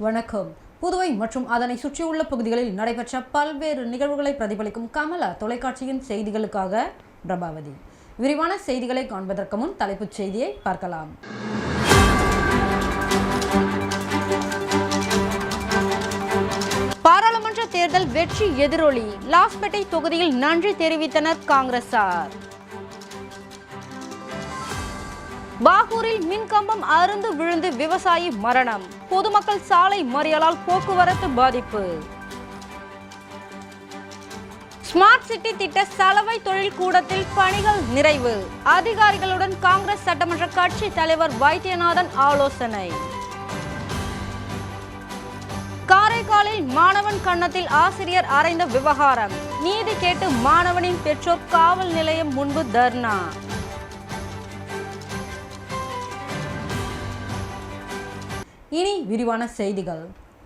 வணக்கம். புதுவை மற்றும் அதனை சுற்றியுள்ள பகுதிகளில் நடைபெற்ற பல்வேறு நிகழ்வுகளை பிரதிபலிக்கும் கமலா தொலைக்காட்சியின் செய்திகளுக்காக பிரபாவதி. விரிவான செய்திகளை காண்பதற்கு முன் தலைப்புச் செய்தியை பார்க்கலாம். பாராளுமன்ற தேர்தல் வெற்றி எதிரொலி. லாஸ்பேட்டை தொகுதியில் நன்றி தெரிவித்தனர் காங்கிரசார். பாகூரில் மின்கம்பம் அறுந்து விழுந்து விவசாயி மரணம். பொதுமக்கள் சாலை மறியலால் போக்குவரத்து பாதிப்பு. ஸ்மார்ட் சிட்டி திட்ட சலவை தொழில் கூடத்தில் பணிகள் நிறைவு. அதிகாரிகளுடன் காங்கிரஸ் சட்டமன்ற கட்சி தலைவர் வைத்தியநாதன் ஆலோசனை. காரைக்காலில் மாணவன் கன்னத்தில் ஆசிரியர் அறைந்த விவகாரம். நீதி கேட்டு மாணவனின் பெற்றோர் காவல் நிலையம் முன்பு தர்ணா. இனி விரிவான செய்திகள்.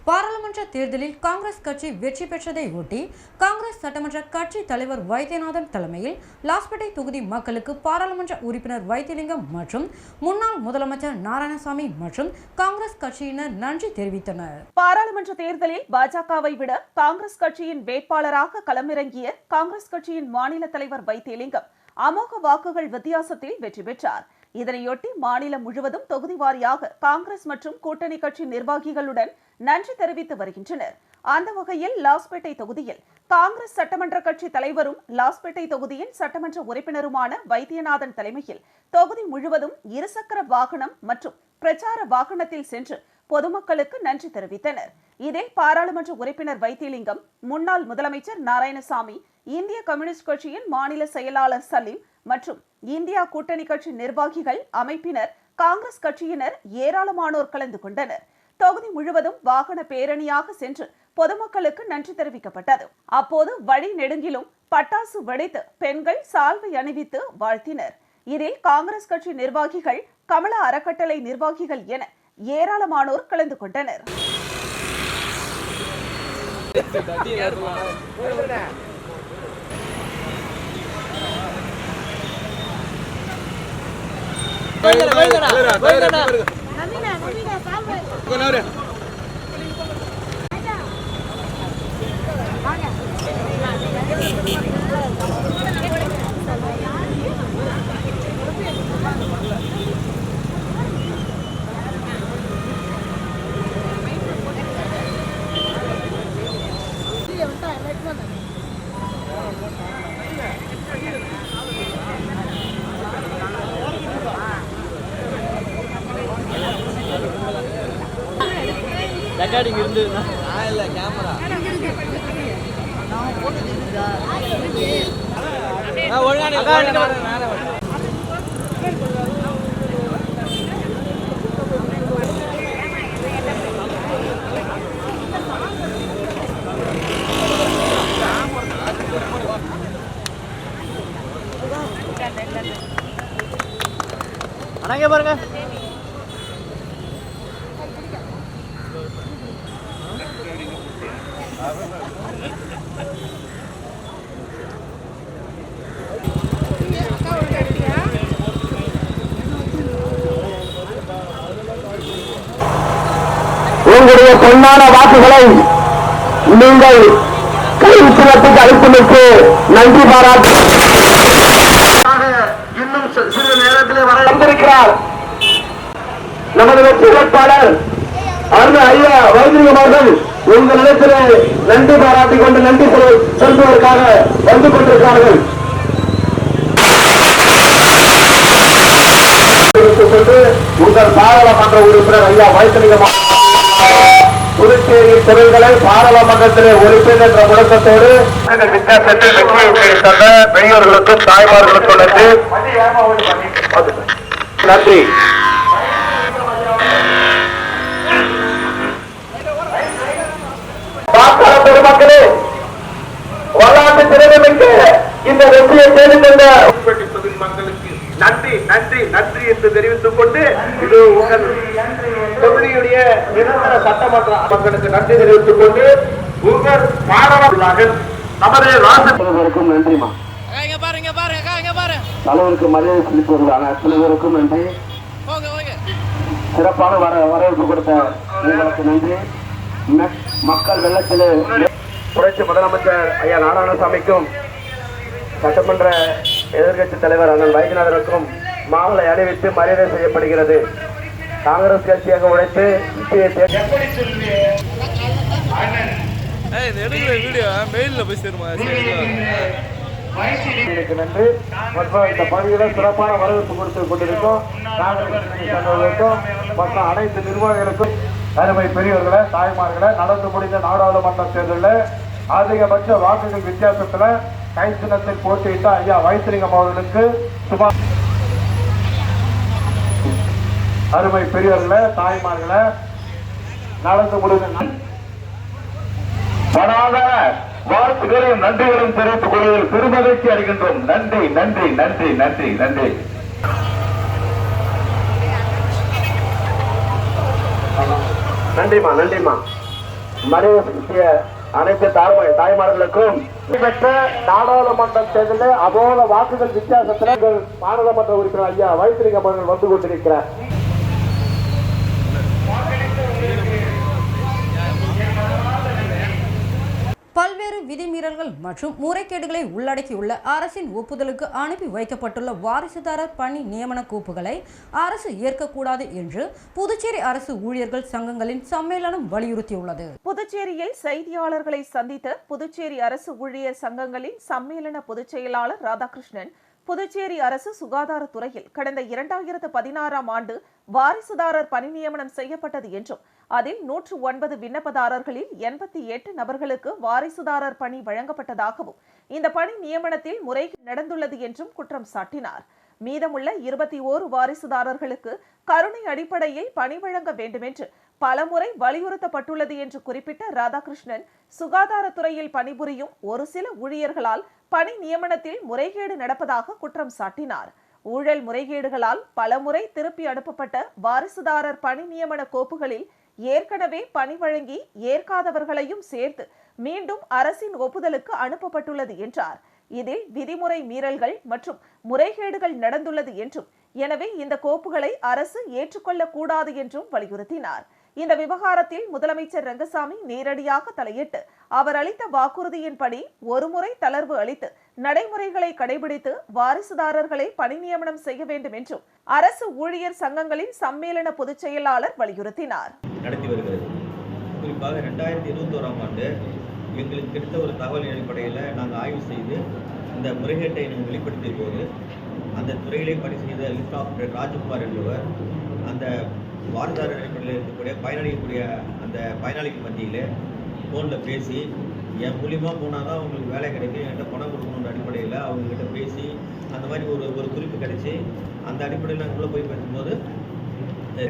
பாராளுமன்ற தேர்தலில் காங்கிரஸ் கட்சி வெற்றி பெற்றதை ஒட்டி காங்கிரஸ் சட்டமன்ற கட்சி தலைவர் வைத்தியநாதன் தலைமையில் லாஸ்பேட்டை தொகுதி மக்களுக்கு பாராளுமன்ற உறுப்பினர் வைத்தியலிங்கம் மற்றும் முன்னாள் முதலமைச்சர் நாராயணசாமி மற்றும் காங்கிரஸ் கட்சியினர் நன்றி தெரிவித்தனர். பாராளுமன்ற தேர்தலில் பாஜகவை விட காங்கிரஸ் கட்சியின் வேட்பாளராக களமிறங்கிய காங்கிரஸ் கட்சியின் மாநில தலைவர் வைத்தியலிங்கம் அமோக வாக்குகள் வித்தியாசத்தில் வெற்றி பெற்றார். இதனையொட்டி மாநிலம் முழுவதும் தொகுதி வாரியாக காங்கிரஸ் மற்றும் கூட்டணி கட்சி நிர்வாகிகளுடன் நன்றி தெரிவித்து வருகின்றனர். அந்த வகையில் லாஸ்பேட்டை தொகுதியில் காங்கிரஸ் சட்டமன்ற கட்சி தலைவரும் லாஸ்பேட்டை தொகுதியின் சட்டமன்ற உறுப்பினருமான வைத்தியநாதன் தலைமையில் தொகுதி முழுவதும் இருசக்கர வாகனம் மற்றும் பிரச்சார வாகனத்தில் சென்று பொதுமக்களுக்கு நன்றி தெரிவித்தனர். இதில் பாராளுமன்ற உறுப்பினர் வைத்தியலிங்கம், முன்னாள் முதலமைச்சர் நாராயணசாமி, இந்திய கம்யூனிஸ்ட் கட்சியின் மாநில செயலாளர் சலீம் மற்றும் இந்தியா கூட்டணி கட்சி நிர்வாகிகள், அமைப்பினர், காங்கிரஸ் கட்சியினர் ஏராளமானோர் கலந்து கொண்டனர். தொகுதி முழுவதும் வாகன பேரணியாக சென்று பொதுமக்களுக்கு நன்றி தெரிவிக்கப்பட்டது. அப்போது வழி நெடுங்கிலும் பட்டாசு வெடித்து பெண்கள் சால்வை அணிவித்து வாழ்த்தினர். இதில் காங்கிரஸ் கட்சி நிர்வாகிகள், கமலா அறக்கட்டளை நிர்வாகிகள் என ஏராளமானோர் கலந்து கொண்டனர். ரெக்கார்டிங் இருந்ததுன்னா இல்ல கேமரா அண்ணா பாருங்க. உங்களுடைய பொன்னான வாக்குகளை நீங்கள் கைவிட்டுக்கு அளித்தமைக்கு நன்றி பாராட்டு. இன்னும் சிறிது நேரத்திலே வர வந்திருக்கிறார் நமது வெற்றி வேட்பாளர் ஐயா வைத்திலிங்கம் அவர்கள். உங்கள் இடத்திலே நன்றி பாராட்டிக் கொண்டு நன்றி செலுத்துவதற்காக வந்து கொண்டிருக்கிறார்கள். உங்கள் பாராளுமன்ற உறுப்பினர் ஐயா வைத்திலிங்கம் புதுச்சேரி துறைகளை பாராளுமன்றத்திலே உறுப்பினர் என்ற முழக்கத்தோடு வித்தியாசத்தில் வெற்றியை தந்த பெரியோர்களுக்கும் தாய்மார்களுக்கும் நன்றி. வாக்காளர் பெருமக்களே, வரலாற்று திறமைக்கு இந்த வெற்றியை தேடி தந்த மக்களுக்கு நன்றி நன்றி நன்றி என்று தெரிவித்துக் கொண்டு இது உங்கள் தொகுதியுடைய நிரந்தர சட்டமன்ற மக்களுக்கு நன்றி தெரிவித்துக் கொண்டு உங்கள் பாராளுமன்ற நமது ராஜ்யத்திற்கும் நன்றிமா. தலைவருக்கு மரியாதை செலுத்துவதற்கான தலைவருக்கும் நன்றி. சிறப்பான வரவேற்பு கொடுத்த உங்களுக்கு நன்றி. மக்கள் வெள்ளத்திலே புரட்சி முதலமைச்சர் ஐயா நாராயணசாமிக்கும் சட்டமன்ற எதிர்கட்சி தலைவர் அண்ணன் வைத்தியநாதனுக்கும் மாலை அணிவித்து மரியாதை செய்யப்படுகிறது. காங்கிரஸ் கட்சியாக உழைத்து நன்றி மற்றும் இந்த பகுதியில சிறப்பான வரவேற்பு கொடுத்து கொண்டிருக்கும் மற்றும் அனைத்து நிர்வாகிகளுக்கும் அருமை பெரியவர்களை தாய்மார்களை நடந்து முடிந்த நாடாளுமன்ற தேர்தலில் அதிகபட்ச வாக்குகள் வித்தியாசத்துல கை சின்னத்தில் போட்டியிட்ட ஐயா வைத்திலிங்கம் அவர்களுக்கு சுமார் அருமை பெரியவர்களை தாய்மார்களை நடந்து முடிந்த வாழ்த்துக்களையும் நன்றிகளும் தெரிவித்துக் கொள்வதில் பெருமகிழ்ச்சி அடைகின்றோம். நன்றி நன்றி நன்றி நன்றி நன்றி. நன்றிமா நன்றிமா. மரியாதை அனைத்து தாய்மார்களுக்கும் பெற்ற நாடாளுமன்ற தேர்தலில் அமோக வாக்குகள் வித்தியாசத்தில் பாராளுமன்ற உறுப்பினர் ஐயா வைத்திலிங்கம் அவர்கள் வந்து கொண்டிருக்கிறார். பல்வேறு விதிமீறல்கள் மற்றும் முறைகேடுகளை உள்ளடக்கியுள்ள அரசின் ஒப்புதலுக்கு அனுப்பி வைக்கப்பட்டுள்ள வாரிசுதாரர் பணி நியமன கோப்புகளை அரசு ஏற்கக்கூடாது என்று புதுச்சேரி அரசு ஊழியர்கள் சங்கங்களின் சம்மேளனம் வலியுறுத்தியுள்ளது. புதுச்சேரியில் செய்தியாளர்களை சந்தித்த புதுச்சேரி அரசு ஊழியர் சங்கங்களின் சம்மேளன பொதுச் செயலாளர் ராதாகிருஷ்ணன், புதுச்சேரி அரசு சுகாதாரத்துறையில் கடந்த 2016ஆம் ஆண்டு வாரிசுதாரர் பணி நியமனம் செய்யப்பட்டது என்றும் அதில் 109 விண்ணப்பதாரர்களில் 88 நபர்களுக்கு வாரிசுதாரர் பணி வழங்கப்பட்டதாகவும் இந்த பணி நியமனத்தில் முறைகேடு நடந்துள்ளது என்றும் குற்றம் சாட்டினார். மீதமுள்ள 21 வாரிசுதாரர்களுக்கு கருணை அடிப்படையில் பணி வழங்க வேண்டுமென்று பலமுறை வலியுறுத்தப்பட்டுள்ளது என்று குறிப்பிட்ட ராதாகிருஷ்ணன், சுகாதாரத்துறையில் பணிபுரியும் ஒரு சில ஊழியர்களால் பணி நியமனத்தில் முறைகேடு நடப்பதாக குற்றம் சாட்டினார். ஊழல் முறைகேடுகளால் பலமுறை திருப்பி அனுப்பப்பட்ட வாரிசுதாரர் பணி நியமன கோப்புகளில் ஏற்கனவே பணி வழங்கி ஏற்காதவர்களையும் சேர்த்து மீண்டும் அரசின் ஒப்புதலுக்கு அனுப்பப்பட்டுள்ளது என்றார். இதில் விதிமுறை மீறல்கள் மற்றும் முறைகேடுகள் நடந்துள்ளது என்றும், எனவே இந்த கோப்புகளை அரசு ஏற்றுக்கொள்ளக்கூடாது என்றும் வலியுறுத்தினார். இந்த விவகாரத்தில் முதலமைச்சர் ரங்கசாமி நேரடியாக தலையிட்டு அவர் அளித்த வாக்குறுதியின்படி ஒருமுறை தளர்வு அளித்து நடைமுறைகளை கடைபிடித்து வாரிசுதாரர்களை பணி நியமனம் செய்ய வேண்டும் என்றும் அரசு ஊழியர் சங்கங்களின் சம்மேளன பொதுச் செயலாளர் வலியுறுத்தினார். நடத்தி வருகிறது. குறிப்பாக 2021ஆம் ஆண்டு எங்களுக்கு கிடைத்த ஒரு தகவல் அடிப்படையில் நாங்கள் ஆய்வு செய்து இந்த முறைகேட்டை நாங்கள் வெளிப்படுத்திய போது அந்த துறையிலே பணி செய்த லிஸ்ட் ஆபரேட்டர் ராஜ்குமார் என்பவர் அந்த வாரிசுதாரர் அடிப்படையில் இருக்கக்கூடிய பயனளிக்கக்கூடிய அந்த பயனாளிக்கு மத்தியில் ஃபோனில் பேசி என் மூலியமாக போனால் தான் அவங்களுக்கு வேலை கிடைக்கும், என்கிட்ட பணம் கொடுக்கணுன்ற அடிப்படையில் அவங்கக்கிட்ட பேசி அந்த மாதிரி ஒரு குறிப்பு கிடைச்சி அந்த அடிப்படையில் நாங்கள் உள்ளே போய் பேசும்போது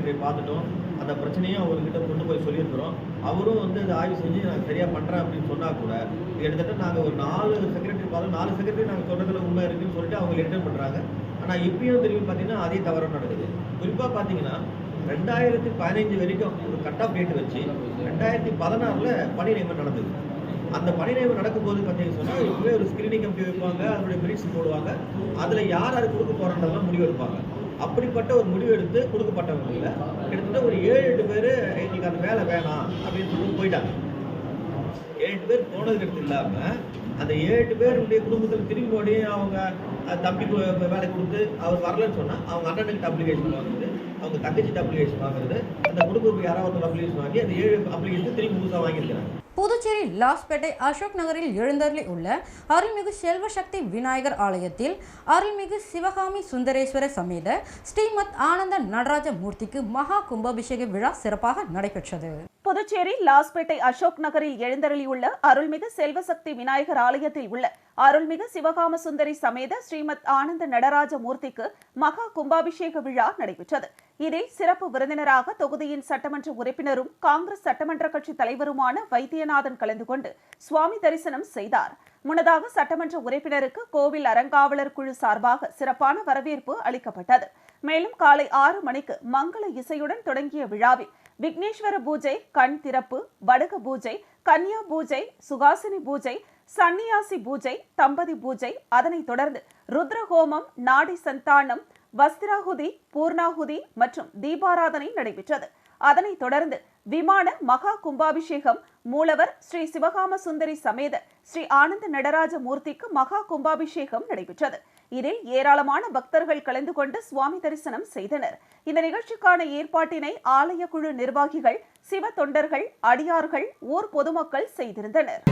போய் பார்த்துட்டோம். அந்த பிரச்சனையும் அவர்கிட்ட கொண்டு போய் சொல்லியிருக்கிறோம். அவரும் வந்து அதை ஆய்வு செஞ்சு நான் சரியாக பண்ணுறேன் அப்படின்னு சொன்னால் கூட கிட்டத்தட்ட நாங்கள் ஒரு 4 செக்ரட்டரி பார்த்தோம். 4 செக்ரட்டரி நாங்கள் சொல்கிறதுல உண்மை இருக்குதுன்னு சொல்லிட்டு அவங்க ரிட்டர்ன் பண்ணுறாங்க. ஆனால் இப்பயும் திரும்பி பார்த்தீங்கன்னா அதே தவறு நடக்குது. குறிப்பாக பார்த்தீங்கன்னா 2015 வரைக்கும் ஒரு கட் ஆஃப் டேட் வச்சு 2016 பணி நியமனம் நடந்தது. அந்த பணி நியமனம் நடக்கும்போது பார்த்தீங்கன்னு சொன்னால் இப்போவே ஒரு ஸ்கிரீனிங் கமிட்டி வைப்பாங்க, அதனுடைய மெரிட்ஸ் போடுவாங்க, அதில் யார் யார் கொடுக்க போகிறன்றதெல்லாம் முடிவு எடுப்பாங்க. அப்படிப்பட்ட ஒரு முடிவு எடுத்து கொடுக்கப்பட்டவங்களில் கிட்டத்தட்ட ஒரு 7-8 பேர் எங்களுக்கு அந்த வேலை வேணாம் அப்படின்னு சொல்லி போயிட்டாங்க. 7 பேர் போனதுக்கு எடுத்து இல்லாமல் அந்த 7 பேருடைய குடும்பத்தில் திரும்பி ஓடி அவங்க தம்பிக்கு வேலை கொடுத்து அவர் வரலன்னு சொன்னால் அவங்க அண்ணனுக்கு அப்ளிகேஷன் வாங்குறது, அவங்க தங்கச்சிட்டு அப்ளிகேஷன் வாங்குறது, அந்த குடும்பத்துக்கு யாராவது ஒரு அப்ளிகேஷன் வாங்கி அந்த 7 அப்ளிகேஷன் திரும்பி புதுசாக வாங்கியிருக்கிறாங்க. புதுச்சேரி லாஸ்பேட்டை அசோக் நகரில் எழுந்தருளி உள்ள அருள்மிகு செல்வசக்தி விநாயகர் ஆலயத்தில் அருள்மிகு சிவகாமி சுந்தரேஸ்வர சமேத ஸ்ரீமத் ஆனந்த நடராஜ மூர்த்திக்கு மகா கும்பாபிஷேக விழா சிறப்பாக நடைபெற்றது. புதுச்சேரி லாஸ்பேட்டை அசோக் நகரில் எழுந்தருளியுள்ள அருள்மிகு செல்வசக்தி விநாயகர் ஆலயத்தில் உள்ள அருள்மிகு சிவகாம சுந்தரி சமேத ஸ்ரீமத் ஆனந்த நடராஜ மூர்த்திக்கு மகா கும்பாபிஷேக விழா நடைபெற்றது. இதில் சிறப்பு விருந்தினராக தொகுதியின் சட்டமன்ற உறுப்பினரும் காங்கிரஸ் சட்டமன்ற கட்சி தலைவருமான வைத்தியநாதன் கலந்து கொண்டு சுவாமி தரிசனம் செய்தார். முன்னதாக சட்டமன்ற உறுப்பினருக்கு கோவில் அறங்காவலர் குழு சார்பாக சிறப்பான வரவேற்பு அளிக்கப்பட்டது. மேலும் காலை 6 மணிக்கு மங்கள இசையுடன் தொடங்கிய விழாவில் விக்னேஸ்வர பூஜை, கண் திறப்பு, வடுக பூஜை, கன்யா பூஜை, சுகாசினி பூஜை, சன்னியாசி பூஜை, தம்பதி பூஜை, அதனைத் தொடர்ந்து ருத்ரஹோமம், நாடி சந்தானம், வஸ்திராகுதி, பூர்ணாகுதி மற்றும் தீபாராதனை நடைபெற்றது. அதனைத் தொடர்ந்து விமான மகா கும்பாபிஷேகம், மூலவர் ஸ்ரீ சிவகாம சுந்தரி சமேத ஸ்ரீ ஆனந்த நடராஜ மூர்த்திக்கு மகா கும்பாபிஷேகம் நடைபெற்றது. இதில் ஏராளமான பக்தர்கள் கலந்து கொண்டு சுவாமி தரிசனம் செய்தனர். இந்த நிகழ்ச்சிக்கான ஏற்பாட்டினை ஆலய குழு நிர்வாகிகள், சிவ தொண்டர்கள், அடியார்கள், ஊர் பொதுமக்கள் செய்திருந்தனர்.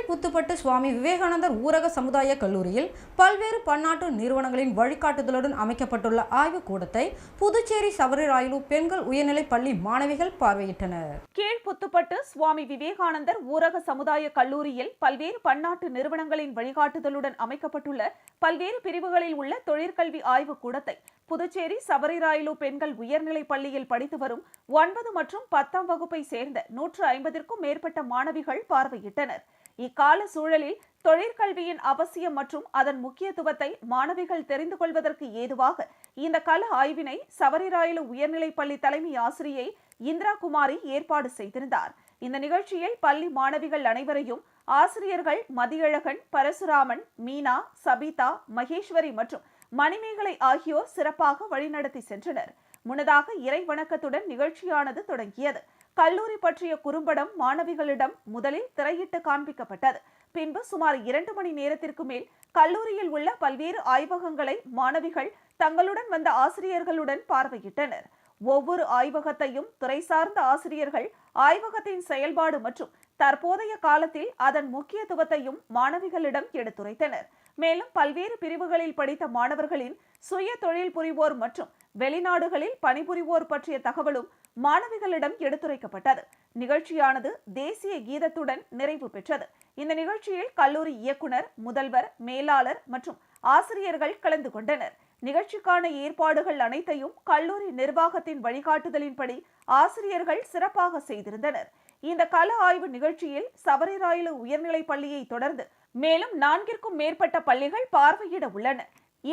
புத்துப்பட்டு சுவாமி விவேகானந்தர் ஊரக சமுதாய கல்லூரியில் பல்வேறு பன்னாட்டு நிறுவனங்களின் வழிகாட்டுதலுடன் அமைக்கப்பட்டுள்ள ஆய்வுக் கூடத்தை புதுச்சேரி சவரிராயலு பெண்கள் உயர்நிலைப் பள்ளி மாணவிகள் பார்வையிட்டனர். கீழ்புத்துப்பட்டு சுவாமி விவேகானந்தர் ஊரக சமுதாய கல்லூரியில் பல்வேறு பன்னாட்டு நிறுவனங்களின் வழிகாட்டுதலுடன் அமைக்கப்பட்டுள்ள பல்வேறு பிரிவுகளில் உள்ள தொழிற்கல்வி ஆய்வுக் கூடத்தை புதுச்சேரி சவரிராயலு பெண்கள் உயர்நிலைப் பள்ளியில் படித்து வரும் 9 மற்றும் 10ஆம் வகுப்பை சேர்ந்த 150க்கும் மேற்பட்ட மாணவிகள் பார்வையிட்டனர். இக்கால சூழலில் தொழிற்கல்வியின் அவசியம் மற்றும் அதன் முக்கியத்துவத்தை மாணவிகள் தெரிந்து கொள்வதற்கு ஏதுவாக இந்த கள ஆய்வினை சவரிராயலு உயர்நிலைப் பள்ளி தலைமை ஆசிரியை இந்திரா குமாரி ஏற்பாடு செய்திருந்தார். இந்த நிகழ்ச்சியில் பள்ளி மாணவிகள் அனைவரையும் ஆசிரியர்கள் மதியழகன், பரசுராமன், மீனா, சபிதா, மகேஸ்வரி மற்றும் மணிமேகலை ஆகியோர் சிறப்பாக வழிநடத்தி சென்றனர். முன்னதாக இறை வணக்கத்துடன் நிகழ்ச்சியானது தொடங்கியது. கல்லூரி பற்றிய குறும்படம் மாணவிகளிடம் முதலில் திரையிட்டு காண்பிக்கப்பட்டது. பின்பு சுமார் 2 மணி நேரத்திற்கு மேல் கல்லூரியில் உள்ள பல்வேறு ஆய்வகங்களை மாணவிகள் தங்களுடன் வந்த ஆசிரியர்களுடன் பார்வையிட்டனர். ஒவ்வொரு ஆய்வகத்தையும் துறை சார்ந்த ஆசிரியர்கள் ஆய்வகத்தின் செயல்பாடு மற்றும் தற்போதைய காலத்தில் அதன் முக்கியத்துவத்தையும் மாணவிகளிடம் எடுத்துரைத்தனர். மேலும் பல்வேறு பிரிவுகளில் படித்த மாணவர்களின் சுய தொழில் புரிவோர் மற்றும் வெளிநாடுகளில் பணிபுரிவோர் பற்றிய தகவலும் மாணவிகளிடம் எடுத்துரைக்கப்பட்டது. நிகழ்ச்சியானது தேசிய கீதத்துடன் நிறைவு பெற்றது. இந்த நிகழ்ச்சியில் கல்லூரி இயக்குனர், முதல்வர், மேலாளர் மற்றும் ஆசிரியர்கள் கலந்து கொண்டனர். நிகழ்ச்சிக்கான ஏற்பாடுகள் அனைத்தையும் கல்லூரி நிர்வாகத்தின் வழிகாட்டுதலின்படி ஆசிரியர்கள் சிறப்பாக செய்திருந்தனர். இந்த கள ஆய்வு நிகழ்ச்சியில் சவரிராயலு உயர்நிலைப் பள்ளியை தொடர்ந்து மேலும் 4க்கும் மேற்பட்ட பள்ளிகள் பார்வையிட உள்ளன.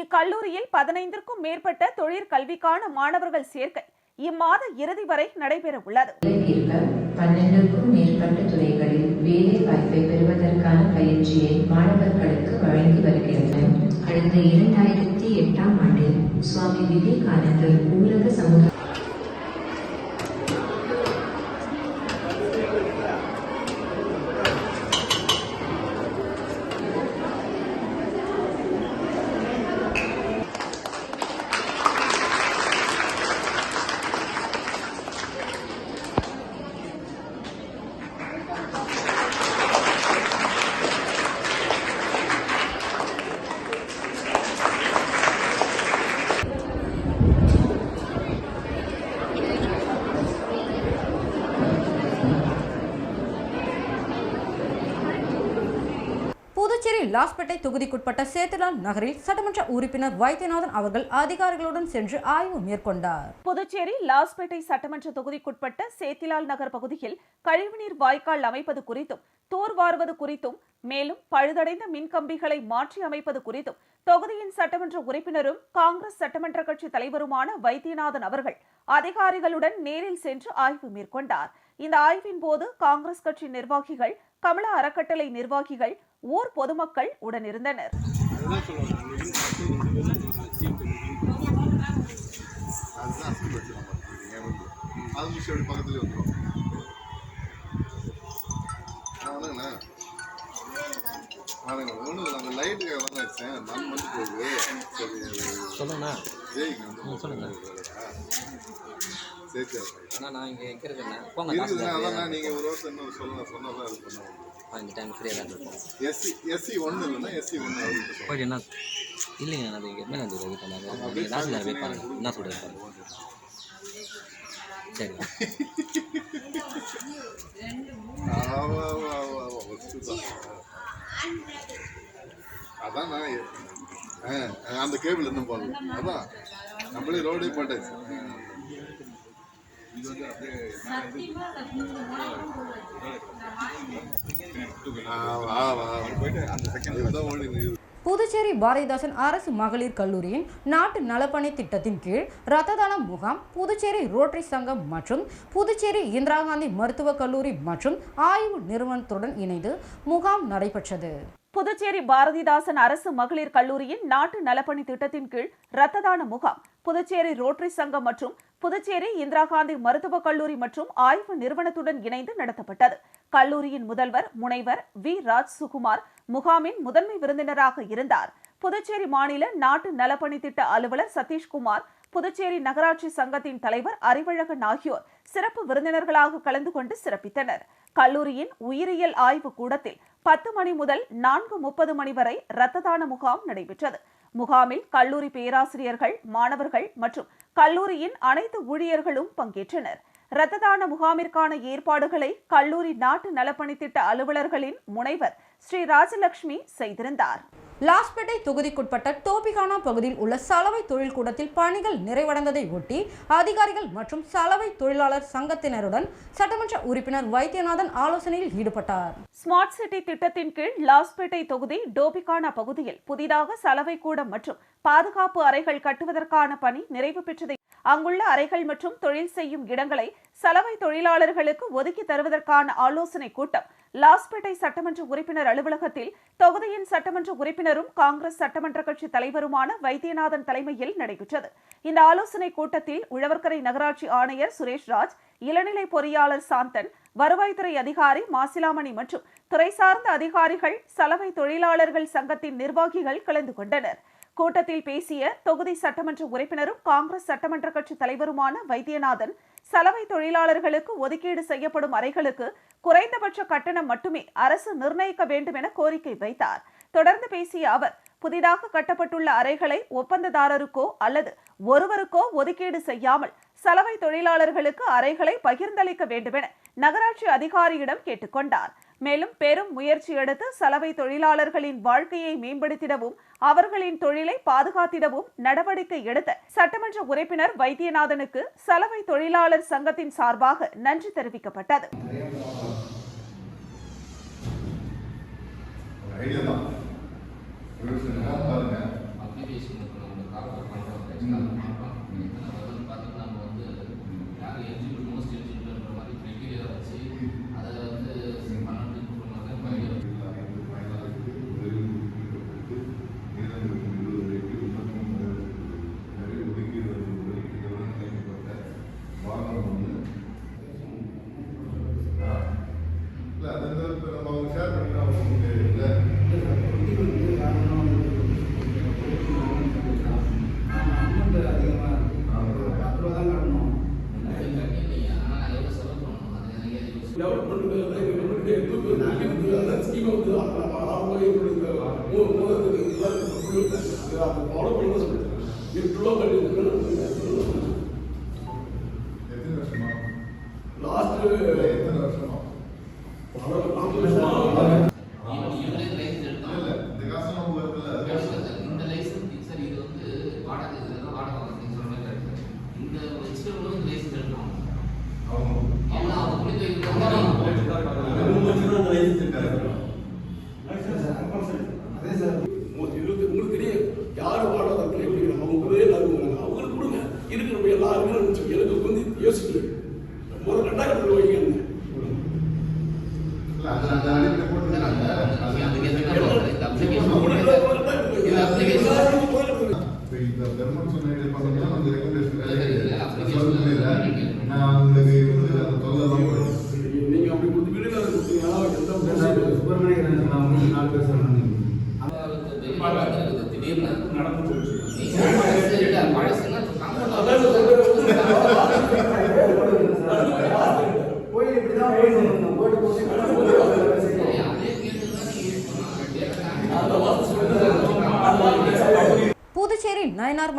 இக்கல்லூரியில் 15க்கும் மேற்பட்ட தொழிற்கல்விக்கான மாணவர்கள் சேர்க்கை இம்மாத இறுதி வரை நடைபெற உள்ளது. 12க்கும் மேற்பட்ட துறைகளில் வேலை வாய்ப்பை பெறுவதற்கான பயிற்சியை மாணவர்களுக்கு வழங்கி வருகிறது. கடந்த 2008ஆம் ஆண்டில் சுவாமி விவேகானந்தர் ஊரக சமூக லாஸ்பேட்டை தொகுதிக்குட்பட்ட சேத்திலால் நகரில் சட்டமன்ற உறுப்பினர் வைத்தியநாதன் அவர்கள் அதிகாரிகளுடன் சென்று ஆய்வு மேற்கொண்டார். புதுச்சேரி லாஸ்பேட்டை சட்டமன்ற தொகுதிக்குட்பட்ட சேத்திலால் நகர் பகுதியில் கழிவுநீர் வாய்க்கால் அமைப்பது குறித்தும் தூர்வாருவது குறித்தும் மேலும் பழுதடைந்த மின்கம்பிகளை மாற்றி அமைப்பது குறித்தும் தொகுதியின் சட்டமன்ற உறுப்பினரும் காங்கிரஸ் சட்டமன்ற கட்சி தலைவருமான வைத்தியநாதன் அவர்கள் அதிகாரிகளுடன் நேரில் சென்று ஆய்வு மேற்கொண்டார். இந்த ஆய்வின் போது காங்கிரஸ் கட்சி நிர்வாகிகள், கமலா அறக்கட்டளை நிர்வாகிகள், ஊர் பொதுமக்கள் உடனிருந்தனர். அதான் அந்த கேபிள் இன்னும் போடல. அதான் நம்மளே ரோடே போட்டாச்சு. இது வந்து அப்படியே அந்த செகண்ட் தான் ஓடி. புதுச்சேரி பாரதிதாசன் அரசு மகளிர் கல்லூரியின் நாட்டு நலப்பணி திட்டத்தின் கீழ் இரத்த தான முகாம் புதுச்சேரி ரோட்டரி சங்கம் மற்றும் புதுச்சேரி இந்திரா காந்தி மருத்துவக் கல்லூரி மற்றும் ஆய்வு நிறுவனத்துடன் இணைந்து முகாம் நடைபெற்றது. புதுச்சேரி பாரதிதாசன் அரசு மகளிர் கல்லூரியின் நாட்டு நலப்பணி திட்டத்தின் கீழ் இரத்த தான முகாம் புதுச்சேரி ரோட்டரி சங்கம் மற்றும் புதுச்சேரி இந்திரா காந்தி மருத்துவக் கல்லூரி மற்றும் ஆய்வு நிறுவனத்துடன் இணைந்து நடத்தப்பட்டது. கல்லூரியின் முதல்வர் முனைவர் வி. ராஜ் சுகுமார் முகாமின் முதன்மை விருந்தினராக இருந்தார். புதுச்சேரி மாநில நாட்டு நலப்பணி திட்ட அலுவலர் சதீஷ்குமார், புதுச்சேரி நகராட்சி சங்கத்தின் தலைவர் அறிவழகன் ஆகியோர் சிறப்பு விருந்தினர்களாக கலந்து கொண்டு சிறப்பித்தனர். கல்லூரியின் உயிரியல் ஆய்வு கூடத்தில் 10 மணி முதல் 4:30 மணி வரை இரத்த தான முகாம் நடைபெற்றது. முகாமில் கல்லூரி பேராசிரியர்கள், மாணவர்கள் மற்றும் கல்லூரியின் அனைத்து ஊழியர்களும் பங்கேற்றனர். இரத்த தான முகாமிற்கான ஏற்பாடுகளை கல்லூரி நாட்டு நலப்பணி திட்ட அலுவலர்களின் முனைவர் ஸ்ரீ ராஜலட்சுமி செய்திருந்தார். லாஸ்பேட்டை தொகுதிக்குட்பட்ட டோபிகானா பகுதியில் உள்ள சலவை தொழில் கூடத்தில் பணிகள் நிறைவடைந்ததை ஒட்டி அதிகாரிகள் மற்றும் சலவை தொழிலாளர் சங்கத்தினருடன் சட்டமன்ற உறுப்பினர் வைத்தியநாதன் ஆலோசனையில் ஈடுபட்டார். ஸ்மார்ட் சிட்டி திட்டத்தின் கீழ் லாஸ்பேட்டை தொகுதி டோபிகானா பகுதியில் புதிதாக சலவை கூடம் மற்றும் பாதுகாப்பு அறைகள் கட்டுவதற்கான பணி நிறைவு பெற்றதை அங்குள்ள அறைகள் மற்றும் தொழில் செய்யும் இடங்களை சலவை தொழிலாளர்களுக்கு ஒதுக்கி தருவதற்கான ஆலோசனை கூட்டம் லாஸ்பேட்டை சட்டமன்ற உறுப்பினர் அலுவலகத்தில் தொகுதியின் சட்டமன்ற உறுப்பினரும் காங்கிரஸ் சட்டமன்ற கட்சி தலைவருமான வைத்தியநாதன் தலைமையில் நடைபெற்றது. இந்த ஆலோசனை கூட்டத்தில் உழவர்கரை நகராட்சி ஆணையர் சுரேஷ் ராஜ், இளநிலை பொறியாளர் சாந்தன், வருவாய்த்துறை அதிகாரி மாசிலாமணி மற்றும் துறை சார்ந்த அதிகாரிகள், சலவை தொழிலாளர்கள் சங்கத்தின் நிர்வாகிகள் கலந்து கொண்டனர். கூட்டத்தில் பேசிய தொகுதி சட்டமன்ற உறுப்பினரும் காங்கிரஸ் சட்டமன்ற கட்சி தலைவருமான வைத்தியநாதன், சலவை தொழிலாளர்களுக்கு ஒதுக்கீடு செய்யப்படும் அறைகளுக்கு குறைந்தபட்ச கட்டணம் மட்டுமே அரசு நிர்ணயிக்க வேண்டும் என கோரிக்கை வைத்தார். தொடர்ந்து பேசிய அவர், புதிதாக கட்டப்பட்டுள்ள அறைகளை ஒப்பந்ததாரருக்கோ அல்லது ஒருவருக்கோ ஒதுக்கீடு செய்யாமல் சலவை தொழிலாளர்களுக்கு அறைகளை பகிர்ந்தளிக்க வேண்டும் என நகராட்சி அதிகாரியிடம் கேட்டுக்கொண்டார். மேலும் பெரும் முயற்சி எடுத்து சலவை தொழிலாளர்களின் வாழ்க்கையை மேம்படுத்திடவும் அவர்களின் தொழிலை பாதுகாத்திடவும் நடவடிக்கை எடுத்த சட்டமன்ற உறுப்பினர் வைத்தியநாதனுக்கு சலவை தொழிலாளர் சங்கத்தின் சார்பாக நன்றி தெரிவிக்கப்பட்டது.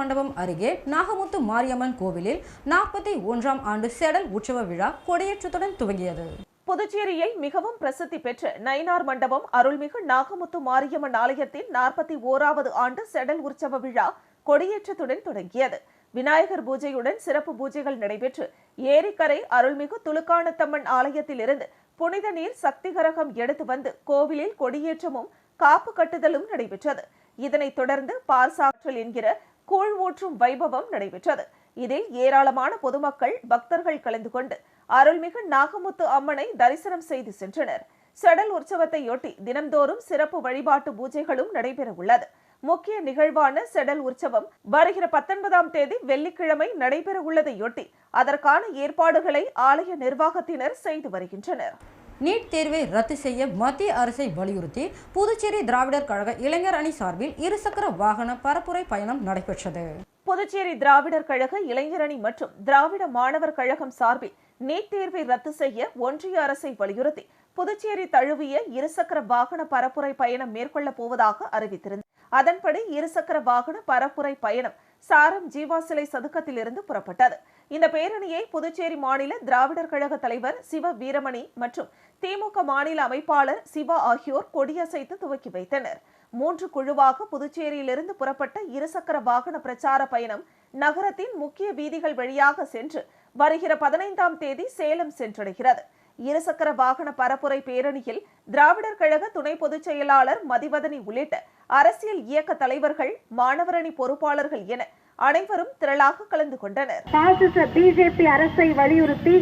மண்டபம் அருகே நாகமுத்து மாரியம்மன் கோவிலில் 41ஆம் ஆண்டு செடல் உற்சவ விழா கொடியேற்றத்துடன் துவங்கியது. புதுச்சேரியில் மிகவும் பிரசித்தி பெற்ற நயினார் மண்டபம் அருள்மிகு நாகமுத்து மாரியம்மன் ஆலயத்தின் 41வது ஆண்டு செடல் உற்சவ விழா கொடியேற்றத்துடன் தொடங்கியது. விநாயகர் பூஜையுடன் சிறப்பு பூஜைகள் நடைபெற்று ஏரிக்கரை அருள்மிகு துலுக்கானத்தம்மன் ஆலயத்திலிருந்து புனித நீர் சக்திகரகம் எடுத்து வந்து கோவிலில் கொடியேற்றமும் காப்பு கட்டுதலும் நடைபெற்றது. இதனைத் தொடர்ந்து பார்சாற்றல் என்கிற கூழ் ஊற்றும் வைபவம் நடைபெற்றது. இதில் ஏராளமான பொதுமக்கள் பக்தர்கள் கலந்து கொண்டு அருள்மிகு நாகமுத்து அம்மனை தரிசனம் செய்து சென்றனர். செடல் உற்சவத்தையொட்டி தினம்தோறும் சிறப்பு வழிபாட்டு பூஜைகளும் நடைபெற உள்ளது. முக்கிய நிகழ்வான செடல் உற்சவம் வருகிற 19ஆம் தேதி வெள்ளிக்கிழமை நடைபெற உள்ளதையொட்டி அதற்கான ஏற்பாடுகளை ஆலய நிர்வாகத்தினர் செய்து வருகின்றனர். நீட் தேர்வை ரத்து செய்ய மத்திய அரசை வலியுறுத்தி புதுச்சேரி திராவிடர் கழக இளைஞர் அணி சார்பில் இருசக்கர வாகன பரப்புரை பயணம் நடைபெற்றது. புதுச்சேரி திராவிடர் கழக இளைஞர் அணி மற்றும் திராவிட மாணவர் கழகம் சார்பில் நீட் தேர்வை ரத்து செய்ய ஒன்றிய அரசை வலியுறுத்தி புதுச்சேரி தழுவிய இருசக்கர வாகன பரப்புரை பயணம் மேற்கொள்ளப் போவதாக அறிவித்திருந்தது. அதன்படி இருசக்கர வாகன பரப்புரை பயணம் சாரம் ஜீவா சிலை சதுக்கத்திலிருந்து புறப்பட்டது. இந்த பேரணியை புதுச்சேரி மாநில திராவிடர் கழக தலைவர் சிவ வீரமணி மற்றும் திமுக மாநில அமைப்பாளர் சிவா ஆகியோர் கொடியசைத்து துவக்கி வைத்தனர். 3 குழுவாக புதுச்சேரியிலிருந்து புறப்பட்ட இருசக்கர வாகன பிரச்சார பயணம் நகரத்தின் முக்கிய வீதிகள் வழியாக சென்று வருகிற 15ஆம் தேதி சேலம் சென்றடைகிறது. இருசக்கர வாகன பரப்புரை பேரணியில் திராவிடர் கழக துணை பொதுச் செயலாளர் மதிவதனி உள்ளிட்ட அரசியல் இயக்க தலைவர்கள், மாணவரணி பொறுப்பாளர்கள் என அனைவரும் திரளாக கலந்து கொண்டனர். பாசிச பிஜேபி அரசை வலியுறுத்தி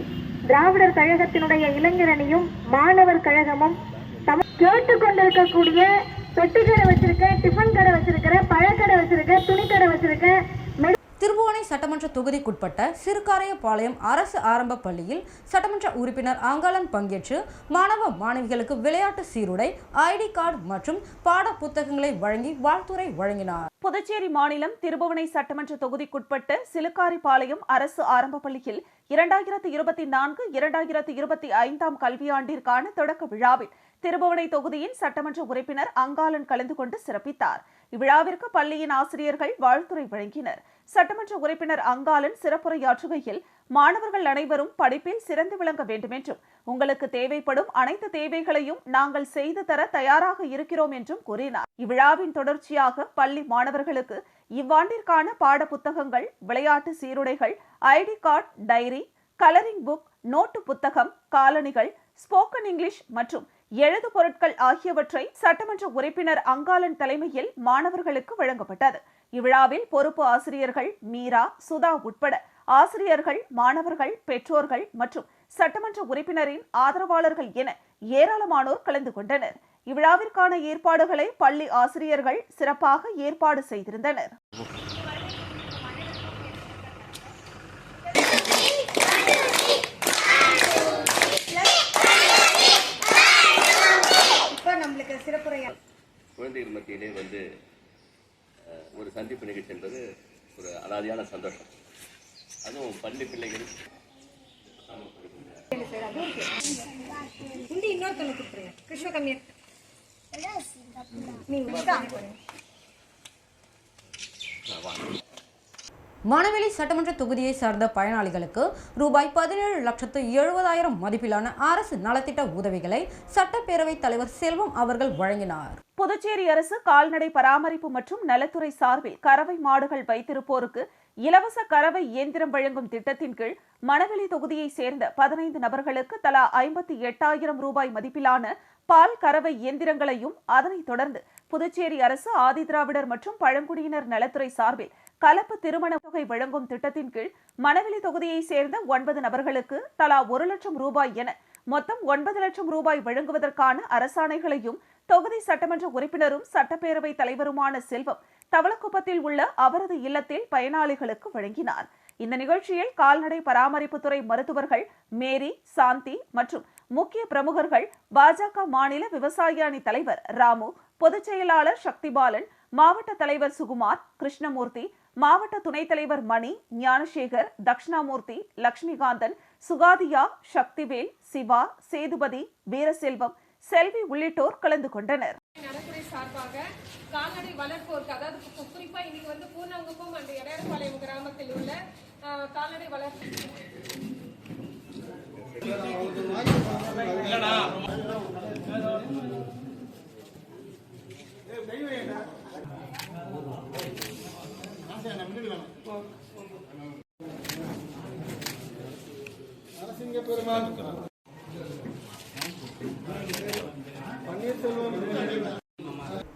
திராவிடர் கழகத்தினுடைய இளைஞரணியும் மாணவர் கழகமும் கேட்டுக்கொண்டிருக்கக்கூடிய பெட்டிக்கடை வச்சிருக்க, டிஃபன் கடை வச்சிருக்கிற, பழக்கடை வச்சிருக்க, துணிக்கடை வச்சிருக்க திருபுவனை சட்டமன்ற தொகுதிக்குட்பட்ட சிறுகாரையபாளையம் அரசு ஆரம்ப பள்ளியில் சட்டமன்ற உறுப்பினர் அங்காளன் பங்கேற்று மாணவ மாணவிகளுக்கு விளையாட்டு சீருடை, ஐடி கார்டு மற்றும் பாட புத்தகங்களை வழங்கி வாழ்த்துரை வழங்கினார். புதுச்சேரி மாநிலம் திருபுவனை சட்டமன்ற தொகுதிக்குட்பட்ட சிலுக்காரிபாளையம் அரசு ஆரம்ப பள்ளியில் 2024-2025 கல்வியாண்டிற்கான தொடக்க விழாவில் திருபுவனை தொகுதியின் சட்டமன்ற உறுப்பினர் அங்காளன் கலந்து கொண்டு சிறப்பித்தார். இவ்விழாவிற்கு பள்ளியின் ஆசிரியர்கள் வாழ்த்துரை வழங்கினர். சட்டமன்ற உறுப்பினர் அங்காளன் சிறப்புரையாற்றுகையில் மாணவர்கள் அனைவரும் படிப்பில் சிறந்து விளங்க வேண்டும் என்றும் உங்களுக்கு தேவைப்படும் அனைத்து தேவைகளையும் நாங்கள் செய்து தர தயாராக இருக்கிறோம் என்றும் கூறினார். இவ்விழாவின் தொடர்ச்சியாக பள்ளி மாணவர்களுக்கு இவ்வாண்டிற்கான பாட புத்தகங்கள், விளையாட்டு சீருடைகள், ID card, diary, colouring book, note புத்தகம், காலணிகள், ஸ்போக்கன் இங்கிலீஷ் மற்றும் எழுது பொருட்கள் ஆகியவற்றை சட்டமன்ற உறுப்பினர் அங்காளன் தலைமையில் மாணவர்களுக்கு வழங்கப்பட்டது. இவ்விழாவில் பொறுப்பு ஆசிரியர்கள் மீரா, சுதா உட்பட ஆசிரியர்கள், மாணவர்கள், பெற்றோர்கள் மற்றும் சட்டமன்ற உறுப்பினரின் ஆதரவாளர்கள் என ஏராளமானோர் கலந்து கொண்டனர். இவ்விழாவிற்கான ஏற்பாடுகளை பள்ளி ஆசிரியர்கள் சிறப்பாக ஏற்பாடு செய்திருந்தனர். குழந்தைகள் மத்தியிலே ஒரு சந்திப்பு நிகழ்ச்சி என்பது ஒரு அலாதியான சந்தோஷம். அதுவும் பள்ளி பிள்ளைகள் மணவெளி சட்டமன்ற தொகுதியை சார்ந்த பயனாளிகளுக்கு ரூபாய் 17,70,000 மதிப்பிலான அரசு நலத்திட்ட உதவிகளை சட்டப்பேரவைத் தலைவர் செல்வம் அவர்கள் வழங்கினார். புதுச்சேரி அரசு கால்நடை பராமரிப்பு மற்றும் நலத்துறை சார்பில் கறவை மாடுகள் வைத்திருப்போருக்கு இலவச கறவை இயந்திரம் வழங்கும் திட்டத்தின் கீழ் மணவெளி தொகுதியை சேர்ந்த 15 நபர்களுக்கு தலா 58,000 ரூபாய் மதிப்பிலான பால் கறவை இயந்திரங்களையும் அதனைத் தொடர்ந்து புதுச்சேரி அரசு ஆதிதிராவிடர் மற்றும் பழங்குடியினர் நலத்துறை சார்பில் கலப்பு திருமண தொகை வழங்கும் திட்டத்தின் கீழ் மணவெளி தொகுதியை சேர்ந்த 9 நபர்களுக்கு தலா 1 லட்சம் ரூபாய் என மொத்தம் 9 லட்சம் ரூபாய் வழங்குவதற்கான அரசாணைகளையும் தொகுதி சட்டமன்ற உறுப்பினரும் சட்டப்பேரவை தலைவருமான செல்வம் தவளக்குப்பத்தில் உள்ள அவரது இல்லத்தில் பயனாளிகளுக்கு வழங்கினார். இந்த நிகழ்ச்சியில் கால்நடை பராமரிப்புத்துறை மருத்துவர்கள் மேரி, சாந்தி மற்றும் முக்கிய பிரமுகர்கள், பாஜக மாநில விவசாய அணி தலைவர் ராமு, பொதுச் செயலாளர் சக்திபாலன், மாவட்ட தலைவர் சுகுமார், கிருஷ்ணமூர்த்தி, மாவட்ட துணைத் தலைவர் மணி, ஞானசேகர், தக்ஷணாமூர்த்தி, லட்சுமிகாந்தன், சுகாதியா, சக்திவேல், சிவா, சேதுபதி, வீரசெல்வம், செல்வி உள்ளிட்டோர் கலந்து கொண்டனர். கால்நடை வளர்ப்போருக்கு, அதாவது குறிப்பா இன்னைக்கு வந்து பூர்ணங்குப்பம் அண்ட் எடையார்பாளையம் கிராமத்தில் உள்ள கால்நடை வளர்ப்பு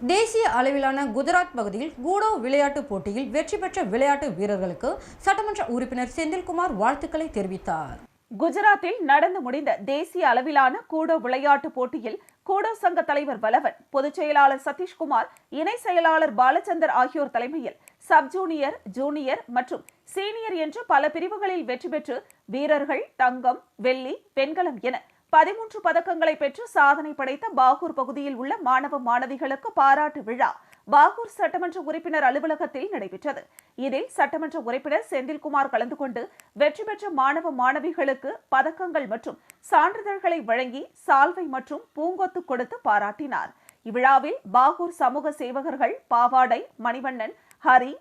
தேசிய அளவிலான குஜராத் பகுதியில் கூடோ விளையாட்டு போட்டியில் வெற்றி பெற்ற விளையாட்டு வீரர்களுக்கு சட்டமன்ற உறுப்பினர் செந்தில்குமார் வாழ்த்துக்களை தெரிவித்தார். குஜராத்தில் நடந்து முடிந்த தேசிய அளவிலான கூடோ விளையாட்டு போட்டியில் கூடோ சங்க தலைவர் வலவன், பொதுச் செயலாளர் சதீஷ்குமார், இணை செயலாளர் பாலச்சந்தர் ஆகியோர் தலைமையில் சப் ஜூனியர், ஜூனியர் மற்றும் சீனியர் என்று பல பிரிவுகளில் வெற்றி பெற்று வீரர்கள் தங்கம், வெள்ளி, வெண்கலம் என 13 பதக்கங்களை பெற்று சாதனை படைத்த பாகூர் பகுதியில் உள்ள மாணவ மாணவிகளுக்கு பாராட்டு விழா பாகூர் சட்டமன்ற உறுப்பினர் அலுவலகத்தில் நடைபெற்றது. இதில் சட்டமன்ற உறுப்பினர் செந்தில்குமார் கலந்து கொண்டு வெற்றி பெற்ற மாணவ மாணவிகளுக்கு பதக்கங்கள் மற்றும் சான்றிதழ்களை வழங்கி சால்வை மற்றும் பூங்கொத்து கொடுத்து பாராட்டினார். இவ்விழாவில் பாகூர் சமூக சேவகர்கள் பாவாடை, மணிவண்ணன், ஹரி,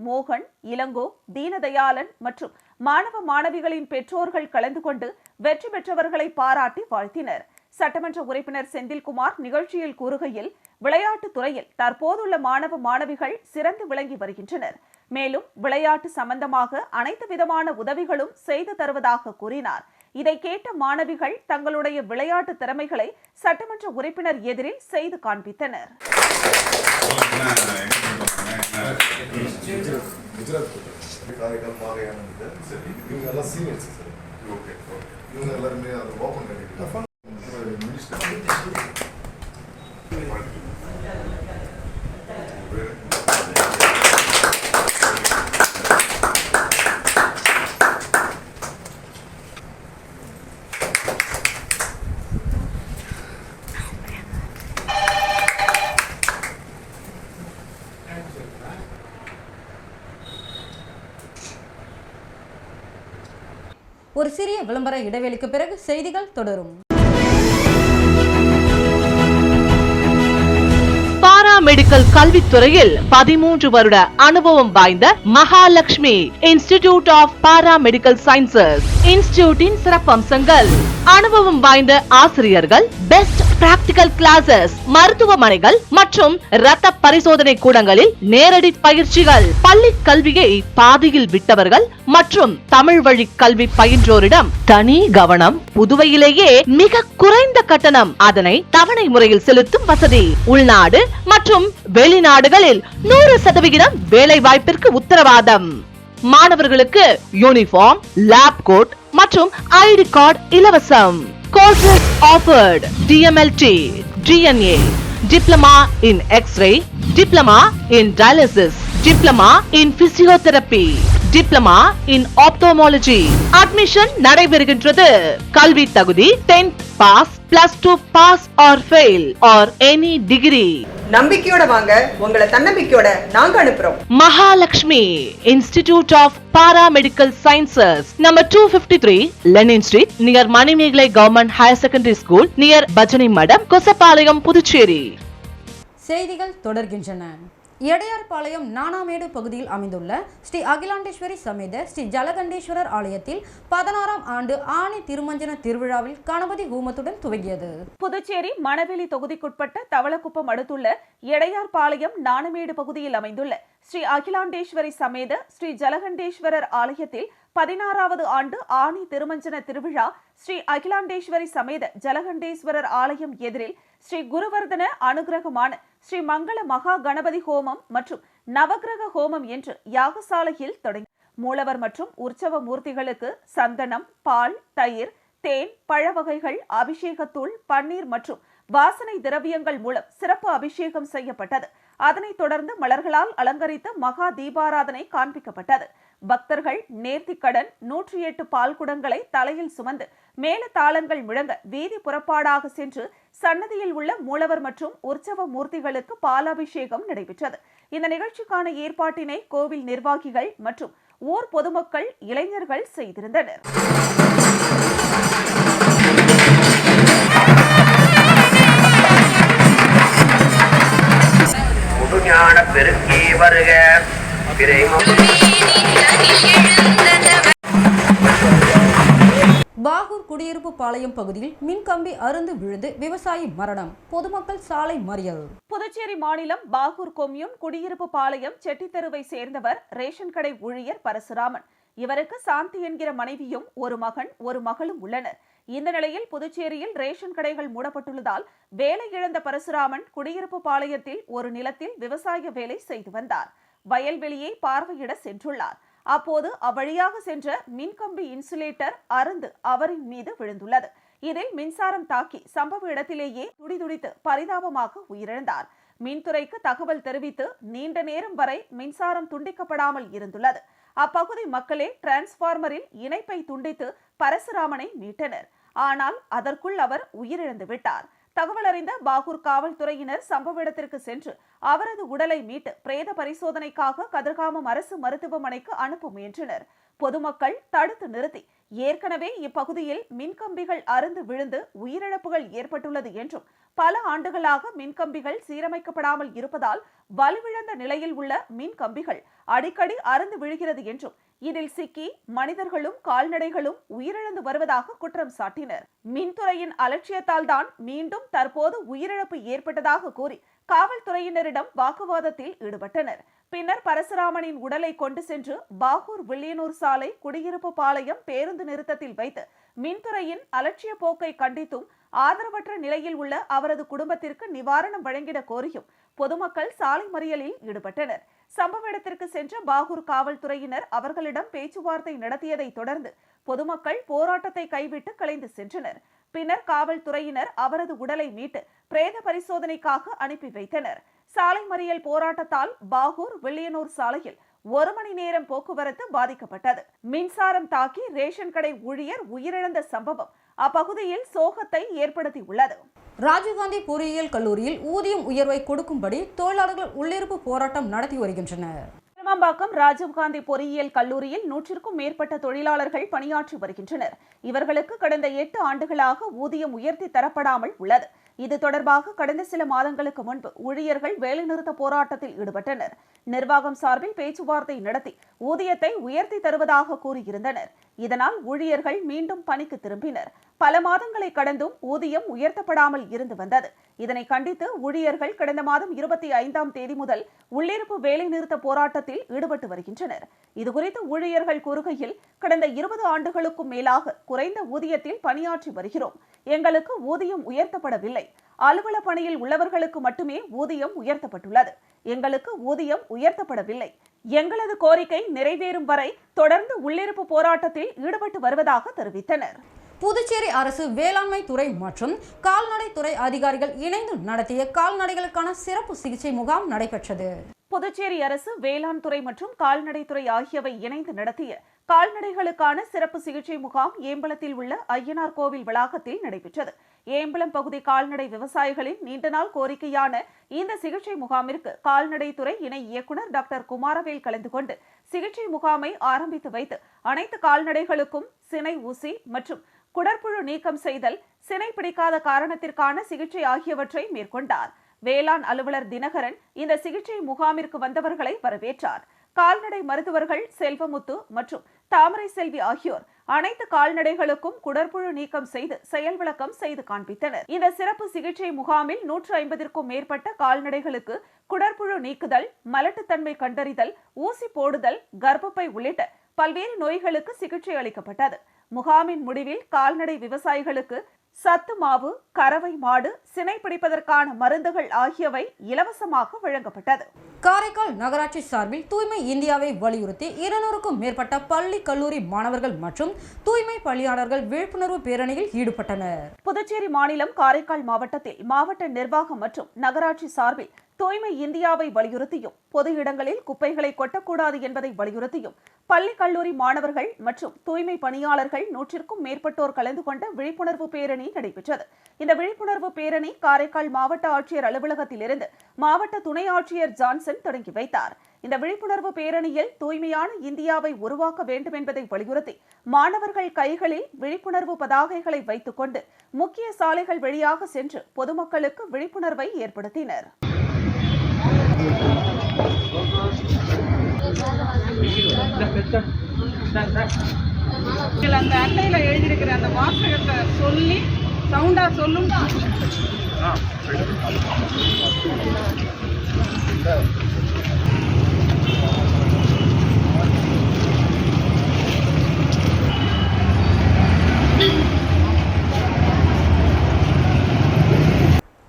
மோகன், இளங்கோ, தீனதயாளன் மற்றும் மாணவ மாணவிகளின் பெற்றோர்கள் கலந்து கொண்டு வெற்றி பெற்றவர்களை பாராட்டி வாழ்த்தினர். சட்டமன்ற உறுப்பினர் செந்தில்குமார் நிகழ்ச்சியில் கூறுகையில், விளையாட்டுத் துறையில் தற்போதுள்ள மாணவ மாணவிகள் சிறந்து விளங்கி வருகின்றனர். மேலும் விளையாட்டு சம்பந்தமாக அனைத்து விதமான உதவிகளும் செய்து தருவதாக கூறினார். இதை கேட்ட மாணவிகள் தங்களுடைய விளையாட்டு திறமைகளை சட்டமன்ற உறுப்பினர் எதிரில் செய்து காண்பித்தனர். ஒரு சிறிய விளம்பர இடைவெளிக்கு பிறகு செய்திகள் தொடரும். பாராமெடிக்கல் கல்வித்துறையில் 13 வருட அனுபவம் வாய்ந்த Mahalakshmi institute of paramedical sciences இன்ஸ்டிடியூட்டின் சிறப்பம்சங்கள்: அனுபவம் வாய்ந்த ஆசிரியர்கள், பெஸ்ட் பிராக்டிகல் கிளாஸஸ், மருத்துவமனைகள் மற்றும் இரத்த பரிசோதனை கூடங்களில் நேரடி பயிற்சிகள், பள்ளி கல்வியை பாதியில் விட்டவர்கள் மற்றும் தமிழ் வழி கல்வி பயின்றோரிடம் தனி கவனம். புதுவையிலேயே மிக குறைந்த கட்டணம், அதனை தவணை முறையில் செலுத்தும் வசதி. உள்நாடு மற்றும் வெளிநாடுகளில் 100% வேலை வாய்ப்பிற்கு உத்தரவாதம். மாணவர்களுக்கு யூனிஃபார்ம், லேப் கோட் மற்றும் ஐடி கார்டு இலவசம். Courses offered: DMLT, DNA, Diploma in X-ray, Diploma in Dialysis, Diploma in Physiotherapy, Diploma in Ophthalmology. Admission நடைபெறுகின்றது. கல்வி தகுதி 10th pass, +2 pass or fail or any degree. நம்பிக்கையோட வாங்க, உங்களை தன்னம்பிக்கையோட நாங்க அனுப்புறோம். Mahalakshmi institute of paramedical sciences, number 253 Lenin street, near Manimegalai government higher secondary school, near பஜனை மடம், கொசப்பாளையம், புதுச்சேரி. செய்திகள் தொடர்கின்றன. எடையார்பாளையம் நானாமேடு பகுதியில் அமைந்துள்ள ஸ்ரீ அகிலாண்டேஸ்வரி சமேத ஸ்ரீ ஜலகண்டேஸ்வரர் ஆலயத்தில் 16ஆம் ஆண்டு ஆணி திருமஞ்சன திருவிழாவில் கணபதி ஹோமத்துடன் துவங்கியது. புதுச்சேரி மணவெளி தொகுதிக்குட்பட்ட தவளக்குப்பம் அடுத்துள்ள எடையார்பாளையம் நானாமேடு பகுதியில் அமைந்துள்ள ஸ்ரீ அகிலாண்டேஸ்வரி சமேத ஸ்ரீ ஜலகண்டேஸ்வரர் ஆலயத்தில் 16வது ஆண்டு ஆணி திருமஞ்சன திருவிழா ஸ்ரீ அகிலாண்டேஸ்வரி சமேத ஜலகண்டேஸ்வரர் ஆலயம் எதிரில் ஸ்ரீ குருவர்தன அனுகிரகமான ஸ்ரீ மங்கள மகா கணபதி ஹோமம் மற்றும் நவகிரக ஹோமம் என்று யாகசாலையில் தொடங்கி மூலவர் மற்றும் உற்சவ மூர்த்திகளுக்கு சந்தனம், பால், தயிர், தேன், பழ வகைகள், அபிஷேகத்தூள், பன்னீர் மற்றும் வாசனை திரவியங்கள் மூலம் சிறப்பு அபிஷேகம் செய்யப்பட்டது. அதனைத் தொடர்ந்து மலர்களால் அலங்கரித்த மகா தீபாராதனை காண்பிக்கப்பட்டது. பக்தர்கள் நேர்த்திக்கடன் 108 பால் குடங்களை தலையில் சுமந்து மேல தாளங்கள் முழங்க வீதி புறப்பாடாக சென்று சன்னதியில் உள்ள மூலவர் மற்றும் உற்சவ மூர்த்திகளுக்கு பாலாபிஷேகம் நடைபெற்றது. இந்த நிகழ்ச்சிக்கான ஏற்பாட்டினை கோவில் நிர்வாகிகள் மற்றும் ஊர் பொதுமக்கள், இளைஞர்கள் செய்திருந்தனர். பெருக்கி வருக பாகூர் குடியிருப்பு பாளையம் பகுதியில் மின்கம்பி அருந்து விழுந்து விவசாயி மரணம், பொதுமக்கள் சாலை மறியல். புதுச்சேரி மாநிலம் பாகூர் கொம்யூன் குடியிருப்பு பாளையம் செட்டித்தெருவை சேர்ந்தவர் ரேஷன் கடை ஊழியர் பரசுராமன். இவருக்கு சாந்தி என்கிற மனைவியும் ஒரு மகன் ஒரு மகளும் உள்ளனர். இந்த நிலையில் புதுச்சேரியில் ரேஷன் கடைகள் மூடப்பட்டுள்ளதால் வேலை இழந்த பரசுராமன் குடியிருப்பு பாளையத்தில் ஒரு நிலத்தில் விவசாய வேலை செய்து வந்தார். வயல்வெளியை பார்வையிட சென்றுள்ளார். அப்போது அவ்வழியாக சென்ற மின்கம்பி இன்சுலேட்டர் அருந்து அவரின் மீது விழுந்துள்ளது. இதில் மின்சாரம் தாக்கி சம்பவ இடத்திலேயே துடிதுடித்து பரிதாபமாக உயிரிழந்தார். மின்துறைக்கு தகவல் தெரிவித்து நீண்ட நேரம் வரை மின்சாரம் துண்டிக்கப்படாமல் இருந்துள்ளது. அப்பகுதி மக்களே டிரான்ஸ்பார்மரில் இணைப்பை துண்டித்து பரசுராமனை மீட்டனர். ஆனால் அதற்குள் அவர் உயிரிழந்து விட்டார். தகவல் அறிந்த பாகூர் காவல்துறையினர் சம்பவ இடத்திற்கு சென்று அவரது உடலை மீட்டு பிரேத பரிசோதனைக்காக கதிர்காமம் அரசு மருத்துவமனைக்கு அனுப்ப முயன்றனர். பொதுமக்கள் தடுத்து நிறுத்தி ஏற்கனவே இப்பகுதியில் மின்கம்பிகள் அருந்து விழுந்து உயிரிழப்புகள் ஏற்பட்டுள்ளது என்றும் பல ஆண்டுகளாக மின்கம்பிகள் சீரமைக்கப்படாமல் இருப்பதால் வலுவிழந்த நிலையில் உள்ள மின்கம்பிகள் அடிக்கடி அருந்து விழுகிறது என்றும் இதில் சிக்கி மனிதர்களும் கால்நடைகளும் உயிரிழந்து வருவதாக குற்றம் சாட்டினர். மின்துறையின் அலட்சியத்தால் தான் மீண்டும் தற்போது உயிரிழப்பு ஏற்பட்டதாக கூறி காவல்துறையினரிடம் வாக்குவாதத்தில் ஈடுபட்டனர். பின்னர் பரசுராமனின் உடலை கொண்டு சென்று பாகூர் வில்லியனூர் சாலை குடியிருப்பு பாளையம் பேருந்து நிறுத்தத்தில் வைத்து மின்துறையின் அலட்சிய போக்கை கண்டித்தும் ஆதரவற்ற நிலையில் உள்ள அவரது குடும்பத்திற்கு நிவாரணம் வழங்கிட கோரியும் பொதுமக்கள் சாலை மறியலில் ஈடுபட்டனர். சம்பவ இடத்திற்கு சென்ற பாகூர் காவல்துறையினர் அவர்களிடம் பேச்சுவார்த்தை நடத்தியதை தொடர்ந்து பொதுமக்கள் போராட்டத்தை கைவிட்டு கலைந்து சென்றனர். பின்னர் காவல்துறையினர் அவரது உடலை மீட்டு பிரேத பரிசோதனைக்காக அனுப்பி வைத்தனர். சாலை மறியல் போராட்டத்தால் பாகூர் வில்லியனூர் சாலையில் 1 மணி நேரம் போக்குவரத்து பாதிக்கப்பட்டது. மின்சாரம் தாக்கி ரேஷன் கடை ஊழியர் உயிரிழந்த சம்பவம் அப்பகுதியில் சோகத்தை ஏற்படுத்தியுள்ளது. ராஜீவ்காந்தி பொறியியல் கல்லூரியில் ஊதியம் உயர்வை கொடுக்கும்படி தொழிலாளர்கள் உள்ளிருப்பு போராட்டம் நடத்தி வருகின்றனர். திருமம்பாக்கம் ராஜீவ்காந்தி பொறியியல் கல்லூரியில் 100க்கும் மேற்பட்ட தொழிலாளர்கள் பணியாற்றி வருகின்றனர். இவர்களுக்கு கடந்த 8 ஆண்டுகளாக ஊதியம் உயர்த்தி தரப்படாமல் உள்ளது. இது தொடர்பாக கடந்த சில மாதங்களுக்கு முன்பு ஊழியர்கள் வேலைநிறுத்த போராட்டத்தில் ஈடுபட்டனர். நிர்வாகம் சார்பில் பேச்சுவார்த்தை நடத்தி ஊதியத்தை உயர்த்தி தருவதாக கூறியிருந்தனர். இதனால் ஊழியர்கள் மீண்டும் பணிக்கு திரும்பினர். பல மாதங்களை கடந்தும் ஊதியம் உயர்த்தப்படாமல் இருந்து வந்தது. இதனை கண்டித்து ஊழியர்கள் கடந்த மாதம் 25ஆம் தேதி முதல் உள்ளிருப்பு வேலைநிறுத்த போராட்டத்தில் ஈடுபட்டு வருகின்றனர். இதுகுறித்து ஊழியர்கள் கூறுகையில், கடந்த 20 ஆண்டுகளுக்கும் மேலாக குறைந்த ஊதியத்தில் பணியாற்றி வருகிறோம். எங்களுக்கு ஊதியம் உயர்த்தப்படவில்லை. அலுவல பணியில் உள்ளவர்களுக்கு மட்டுமே ஊதியம் உயர்த்தப்பட்டுள்ளது. எங்களுக்கு ஊதியம் உயர்த்தப்படவில்லை. எங்களது கோரிக்கை நிறைவேறும் வரை தொடர்ந்து உள்ளிருப்பு போராட்டத்தில் ஈடுபட்டு வருவதாக தெரிவித்தனர். புதுச்சேரி அரசு வேளாண்மை துறை மற்றும் கால்நடை துறை அதிகாரிகள் இணைந்து நடத்திய கால்நடைகளுக்கான சிறப்பு சிகிச்சை முகாம் நடைபெற்றது. புதுச்சேரி அரசு வேளாண் துறை மற்றும் கால்நடைத்துறை ஆகியவை இணைந்து நடத்திய கால்நடைகளுக்கான சிறப்பு சிகிச்சை முகாம் ஏம்பலத்தில் உள்ள ஐயனார் கோவில் வளாகத்தில் நடைபெற்றது. ஏம்பலம் பகுதி கால்நடை விவசாயிகளின் நீண்ட நாள் கோரிக்கையான இந்த சிகிச்சை முகாமிற்கு கால்நடைத்துறை இணை இயக்குநர் டாக்டர் குமாரவேல் கலந்து கொண்டு சிகிச்சை முகாமை ஆரம்பித்து வைத்து அனைத்து கால்நடைகளுக்கும் சினை ஊசி மற்றும் குடற்புழு நீக்கம் செய்தல், சினை பிடிக்காத காரணத்திற்கான சிகிச்சை ஆகியவற்றை மேற்கொண்டார். வேளாண் அலுவலர் தினகரன் இந்த சிகிச்சை முகாமிற்கு வந்தவர்களை வரவேற்றார். கால்நடை மருத்துவர்கள் செல்வமுத்து மற்றும் தாமரை செல்வி ஆகியோர் அனைத்து கால்நடைகளுக்கும் குடற்புழு நீக்கம் செய்து செயல் விளக்கம் செய்து காண்பித்தனர். இந்த சிறப்பு சிகிச்சை முகாமில் 150க்கும் மேற்பட்ட கால்நடைகளுக்கு குடற்புழு நீக்குதல், மலட்டுத்தன்மை கண்டறிதல், ஊசி போடுதல், கர்ப்பப்பை உள்ளிட்ட பல்வேறு நோய்களுக்கு சிகிச்சை அளிக்கப்பட்டது. முகாமின் முடிவில் கால்நடை விவசாயிகளுக்கு சத்து மாவு, கறவை மாடு, சினை பிடிப்பதற்கான மருந்துகள் ஆகியவை இலவசமாக வழங்கப்பட்டது. காரைக்கால் நகராட்சி சார்பில் தூய்மை இந்தியாவை வலியுறுத்தி 200க்கும் மேற்பட்ட பள்ளி கல்லூரி மாணவர்கள் மற்றும் தூய்மை பணியாளர்கள் விழிப்புணர்வு பேரணியில் ஈடுபட்டனர். புதுச்சேரி மாநிலம் காரைக்கால் மாவட்டத்தில் மாவட்ட நிர்வாகம் மற்றும் நகராட்சி சார்பில் தூய்மை இந்தியாவை வலியுறுத்தியும் பொது இடங்களில் குப்பைகளை கொட்டக்கூடாது என்பதை வலியுறுத்தியும் பள்ளி கல்லூரி மாணவர்கள் மற்றும் தூய்மை பணியாளர்கள் 100க்கும் மேற்பட்டோர் கலந்து கொண்ட விழிப்புணர்வு பேரணி நடைபெற்றது. இந்த விழிப்புணர்வு பேரணி காரைக்கால் மாவட்ட ஆட்சியர் அலுவலகத்திலிருந்து மாவட்ட துணை ஆட்சியர் ஜான்சன் தொடங்கி வைத்தார். இந்த விழிப்புணர்வு பேரணியில் தூய்மையான இந்தியாவை உருவாக்க வேண்டும் என்பதை வலியுறுத்தி மாணவர்கள் கைகளில் விழிப்புணர்வு பதாகைகளை வைத்துக் கொண்டு முக்கிய சாலைகள் வழியாக சென்று பொதுமக்களுக்கு விழிப்புணர்வை ஏற்படுத்தினர். அந்த அட்டையில எழுதியிருக்கிற அந்த வாசகத்தை சொல்லி சவுண்டா சொல்லும்.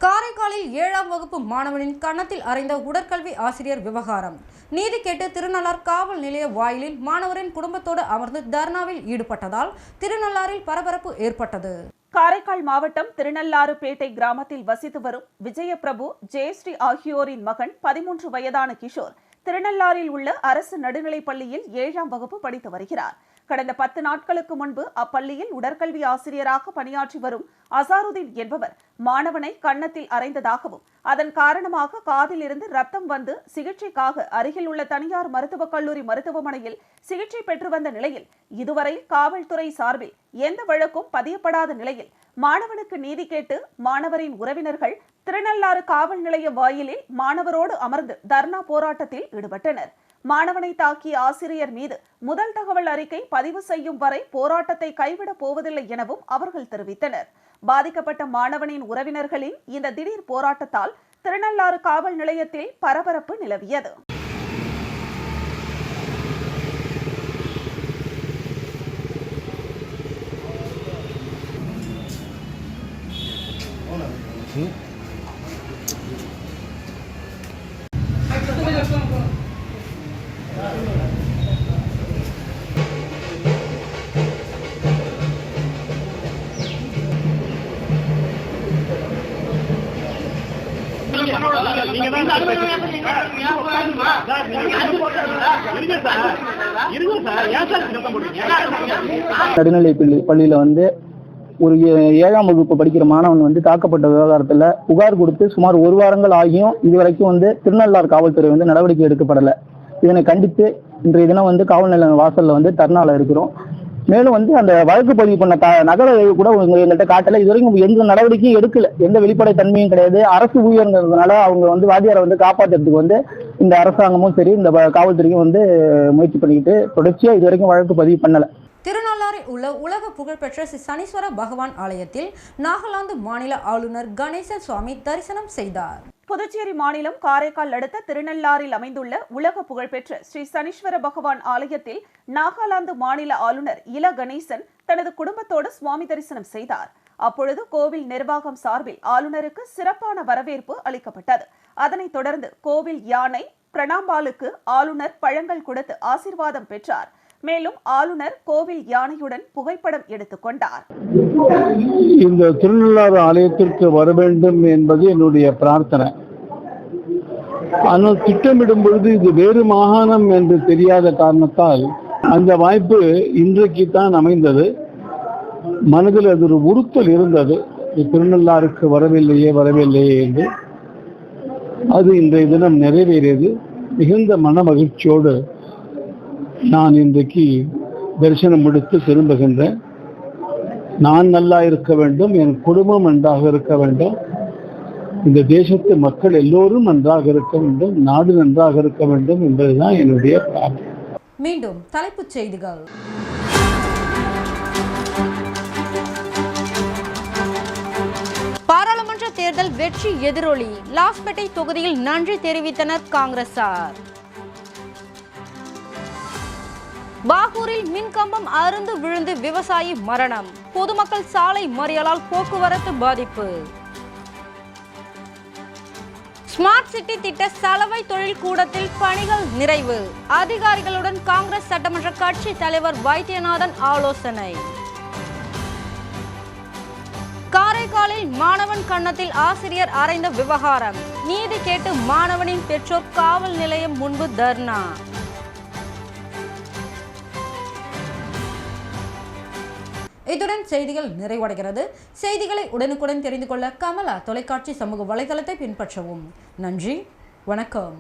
காரைக்காலில் 7ஆம் வகுப்பு மாணவனின் கன்னத்தில் அறைந்த உடற்கல்வி ஆசிரியர் விவகாரம். நீதி கேட்டு திருநள்ளார் காவல் நிலைய வாயிலில் மாணவரின் குடும்பத்தோடு அமர்ந்து தர்ணாவில் ஈடுபட்டதால் திருநள்ளாறில் பரபரப்பு ஏற்பட்டது. காரைக்கால் மாவட்டம் திருநள்ளாறுபேட்டை கிராமத்தில் வசித்து வரும் விஜயபிரபு, ஜெயஸ்ரீ ஆகியோரின் மகன் 13 வயதான கிஷோர் திருநள்ளாறில் உள்ள அரசு நடுநிலைப் பள்ளியில் 7ஆம் வகுப்பு படித்து வருகிறார். கடந்த 10 நாட்களுக்கு முன்பு அப்பள்ளியில் உடற்கல்வி ஆசிரியராக பணியாற்றி வரும் அசாருதீன் என்பவர் மாணவனை கன்னத்தில் அறைந்ததாகவும் அதன் காரணமாக காதில் இருந்து ரத்தம் வந்து சிகிச்சைக்காக அருகில் உள்ள தனியார் மருத்துவக் கல்லூரி மருத்துவமனையில் சிகிச்சை பெற்று வந்த நிலையில் இதுவரை காவல்துறை சார்பில் எந்த வழக்கும் பதியப்படாத நிலையில் மாணவனுக்கு நீதி கேட்டு மாணவரின் உறவினர்கள் திருநள்ளாறு காவல் நிலைய வாயிலில் மாணவரோடு அமர்ந்து தர்ணா போராட்டத்தில் ஈடுபட்டனர். மாணவனை தாக்கிய ஆசிரியர் மீது முதல் தகவல் அறிக்கை பதிவு செய்யும் வரை போராட்டத்தை கைவிடப் போவதில்லை எனவும் அவர்கள் தெரிவித்தனர். பாதிக்கப்பட்ட மாணவனின் உறவினர்களின் இந்த திடீர் போராட்டத்தால் திருநள்ளாறு காவல் நிலையத்தில் பரபரப்பு நிலவியது. நடுநிலை பள்ளியில ஒரு 7ஆம் வகுப்பு படிக்கிற மாணவன் தாக்கப்பட்ட விவகாரத்துல புகார் கொடுத்து சுமார் 1 வாரங்கள் ஆகியும் இதுவரைக்கும் திருநள்ளாறு காவல்துறை நடவடிக்கை எடுக்கப்படல. இதனை கண்டித்து இன்றைய தினம் காவல் நிலைய வாசல்ல தர்ணால இருக்கிறோம். மேலும் அந்த வழக்கு பதிவு பண்ண நகர கூட எங்கள்கிட்ட காட்டல. இதுவரைக்கும் எந்த நடவடிக்கையும் எடுக்கல. எந்த வெளிப்படை தன்மையும் கிடையாது. அரசு ஊழியர்ங்கிறதுனால அவங்க வாத்தியாரை காப்பாற்றுறதுக்கு இந்த அரசாங்கமும் சரி இந்த காவல்துறையும் முயற்சி பண்ணிக்கிட்டு தொடர்ச்சியா இதுவரைக்கும் வழக்கு பதிவு பண்ணல. திருநள்ளாறில் உள்ள உலக புகழ்பெற்ற ஸ்ரீ சனீஸ்வர பகவான் ஆலயத்தில் நாகாலாந்து மாநில ஆளுநர் கணேசன் சுவாமி தரிசனம் செய்தார். புதுச்சேரி மாநிலம் காரைக்கால் அடுத்த திருநள்ளாறில் அமைந்துள்ள உலக புகழ்பெற்ற ஸ்ரீ சனீஸ்வர பகவான் ஆலயத்தில் நாகாலாந்து மாநில ஆளுநர் இல கணேசன் தனது குடும்பத்தோடு சுவாமி தரிசனம் செய்தார். அப்பொழுது கோவில் நிர்வாகம் சார்பில் ஆளுநருக்கு சிறப்பான வரவேற்பு அளிக்கப்பட்டது. அதனைத் தொடர்ந்து கோவில் யானை பிரணாம்பாலுக்கு ஆளுநர் பழங்கள் கொடுத்து ஆசீர்வாதம் பெற்றார். மேலும் ஆளுநர் கோவில் யானையுடன் புகைப்படம் எடுத்துக் கொண்டார். இந்த திருநள்ளாறு ஆலயத்திற்கு வர வேண்டும் என்பது என்னுடைய பிரார்த்தனை. ஆனால் திட்டமிடும் பொழுது இது வேறு மாகாணம் என்று தெரியாத காரணத்தால் அந்த வாய்ப்பு இன்றைக்கு தான் அமைந்தது. மனதில் அது ஒரு உறுத்தல் இருந்தது, திருநள்ளாறுக்கு வரவில்லையே என்று. அது இன்றைய தினம் நிறைவேறியது. மிகுந்த மன மகிழ்ச்சியோடு நான் இன்றைக்கு தரிசனம் முடித்து திரும்புகின்றேன். நான் நல்லா இருக்க வேண்டும், என் குடும்பம் நன்றாக இருக்க வேண்டும், இந்த தேசத்து மக்கள் எல்லோரும் நன்றாக இருக்க வேண்டும், நாடு நன்றாக இருக்க வேண்டும் என்பதுதான் என்னுடைய பிரார்த்தனை. மீண்டும் தலைப்புச் செய்திகள். பாராளுமன்ற தேர்தல் வெற்றி எதிரொலி. லாஸ்பேட்டை தொகுதியில் நன்றி தெரிவித்தனர் காங்கிரசார். பாகூரில் மின்கம்பம் அறுந்து விழுந்து விவசாயி மரணம். பொதுமக்கள் சாலை மறியலால் போக்குவரத்து பாதிப்பு. ஸ்மார்ட் சிட்டி திட்ட சலவை தொழில் கூடத்தில் பணிகள் நிறைவு. அதிகாரிகளுடன் காங்கிரஸ் சட்டமன்ற கட்சி தலைவர் வைத்தியநாதன் ஆலோசனை. காரைக்காலில் மாணவன் கன்னத்தில் ஆசிரியர் அறைந்த விவகாரம். நீதி கேட்டு மாணவனின் பெற்றோர் காவல் நிலையம் முன்பு தர்ணா. இத்துடன் செய்திகள் நிறைவடைகிறது. செய்திகளை உடனுக்குடன் தெரிந்து கொள்ள கமலா தொலைக்காட்சி சமூக வலைதளத்தை பின்பற்றவும். நன்றி, வணக்கம்.